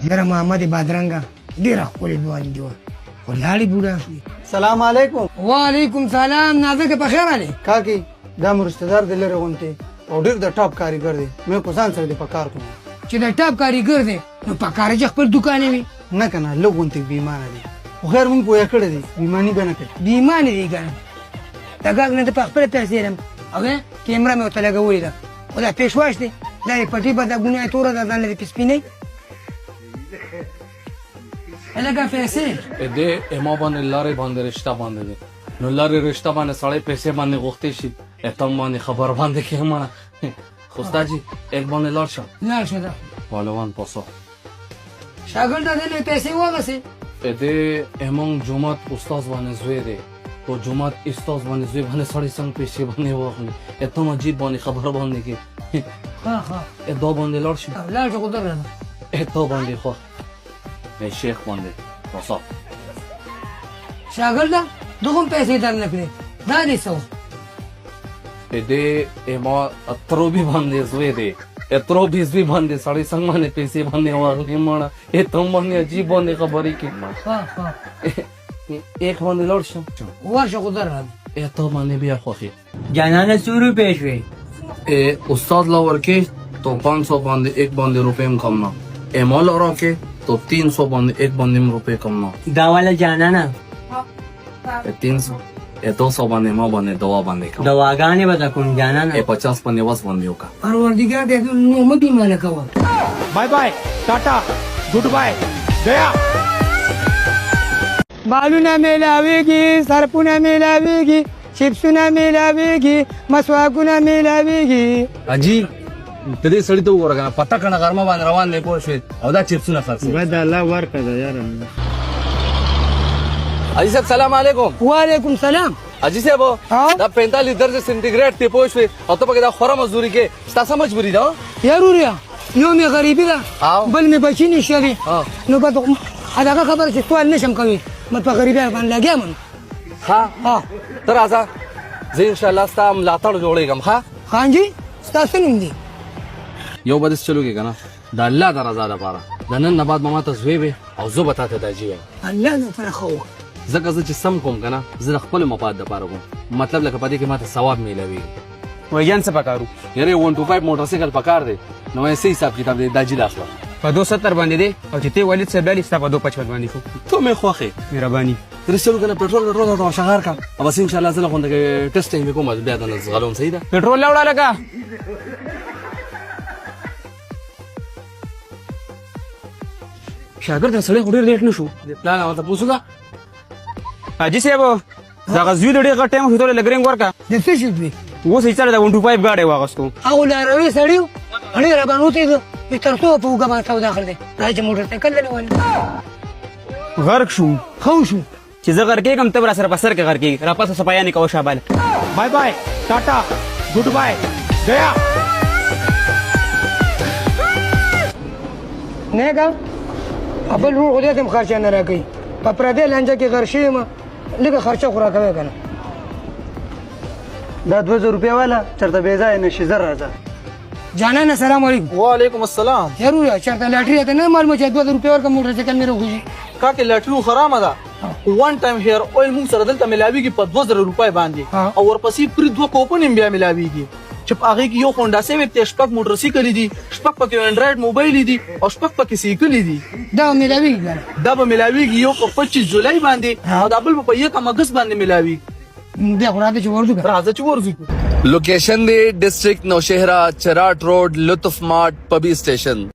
یاره محمد بادرنګه ډېره ښکلې ځواني دي خو لاړې بوډا شوې. سلام علیکم. وعلیکم سلام. نازکه په خیر راغلې. کاکی دا مو رشتهدار دی لرې غونتی او ډېر د ټاپ کاریګر دی. مې په ځان سره دی په کار کوم چې د ټاپ کاریګر دی نو په کار چې خپل دوکان وي نه که نه لږ غونتی بیمانه دی خو خیر مونږ پوهه کړی دی بیماني به نه کوي. بیمانه دی که نه د غږ نه د په خپله پیسې لرم هغه کیمره مې ورته لګولې ده خو دا پیشواش دی دا یې پټې به دا ګونیا یې توره ده ځان لرې سپینۍ لکه پیسې دې اما باندې لارې باندې رشته باندې دی نو لارې رشته باندې سړی پیسې باندې غوښتې شي اتم باندې خبر باندې کې ما خو استاجي ایک باندې لاړ شه لاړ شه دا پهلوان پاسو شاګرد ته دې پیسې واغسې دې امون جمعات استاد باندې زوی دی تو جمعات استاد باندې زوی باندې سړی څنګه پیسې باندې واخلي اتم عجیب باندې خبر باندې کې ها ها دا باندې لاړ شي لاړ شه خو درنه ته باندې خو شیخ باندې پاسو شاګرد دغه پیسې درنه کړې دا دې څه دې اما اتروبي باندې زوی دی اتروبي زوی باندې سړی څنګه باندې پیسې باندې واخلي مړه ته باندې عجیب باندې خبرې کې ها ها ایک باندې لاړ شم ورشه خو درنه ته باندې بیا خوښي جانانه 100 روپے شوي استاد لا ورکې تو 500 باندې ایک باندې روپے کم نه اما لا ورکې تو 300 باندې ایک باندې روپے کم نه دا والا جانانه 300 200 باندې ما باندې دوا باندې کم دواګانې به کوم جانانه 50 باندې واس باندې وکا پروردګار دې نو مدي مال کوه bye bye tata good bye गया. بالونه میلاویږي سرپونه میلاویږي چپسونه میلاویږي مسواکونه میلاویږي اجي ته دې سړی ته وګوره کنه پتا کنه غرمه باندې روان دی پوه شوې او دا چپسونه خرڅ باید الله ورکړه یار. اجي صاحب سلام علیکم. وعلیکم سلام. اجي صاحب دا 45 درجه سنټیګریډ ته پوه شوې او ته پکې دا خوره مزدوري کې ستاسو مجبوری ده ضروري یو می غریبی ده او بل می بچی نشوي نو به هغه خبره چې سوال نشم کوي ما په غریبی باندې لګیام ها ها تر راځه زه ان شاء الله ستاسو ملاتړ جوړېږم ها خان جی ستاسو نوم دی یو بدس چلو کې کنه دا الله د رضا لپاره د نن نه بعد ما ته زوی به او زه به تاسو ته جیو الله نه پر خو زکه زه چې سم کوم کنه زه د خپل مفاد لپاره کوم مطلب لکه پدې کې ماته ثواب میلوي ویان څه پکارو یاره 125 موټر سایکل پکار دی نو یې صحیح حساب کتاب دی داجی لاخله په 270 باندې دی او چې ته والد صاحب لالی ستا په 255 باندې شو. ته مې خوخه مهرباني رسلو کنه پټرول او شغار کا او بس ان شاء الله زه خوند کې ټیسټینګ کوم بیا د غلوم صحیح ده پټرول لاوړه لگا شاګرد سره ډېر لیټ نشو پلان او ته پوښتنه حاجی صاحب دا غزوی د ډېر غټ ټایم هیته لګرینګ ورکا د څه شي دی اوس یې چاله دا 125 گاډي واغستو او لاروي سړیو اړې را باندې ته په ترڅو په وګه باندې تا داخل دی راځي موټر سایکل نه ونی غرق شو خو شو چې زه غر کېږم ته را سره په سر کې غر کېږي را پاسه صفایا نه کوه شاباله bye bye tata good bye गया. نه کا خپل روح خدای ته خرچه نه راکې په پردې لانجه کې غرشي ما لکه خرچه خورا کوي کنه دا 2000 روپیا والا چرته بې ځای نشي زر راځه. جانانه السلام علیکم. وعلیکم السلام. ضرور چرته لاټري ته نه معلومه چې 2000 روپیا ورکړم موټر سایکل مې روږي کاکه لاټریو خرامه ده. وان ټایم هیر اویل مونږ سره دلته ملاویږي په 2000 روپۍ باندې او ورپسې پرې دوه کوپن هم بیا ملاویږي چې په هغه کې یو هونډا سیویک ته شپږ موټر سایکل دي شپږ پکې انډراید موبایل دي او شپږ پکې سایکل دي دا ملاوي دا به ملاویږي یو په 25 جولای باندې او دا بل په 1 اگست باندې ملاویږي بیا خراته چې ورځو راځه چې ورځو लोकेशन दे डिस्ट्रिक्ट नौशहरा चराट रोड लुत्फ मार्ट पबी स्टेशन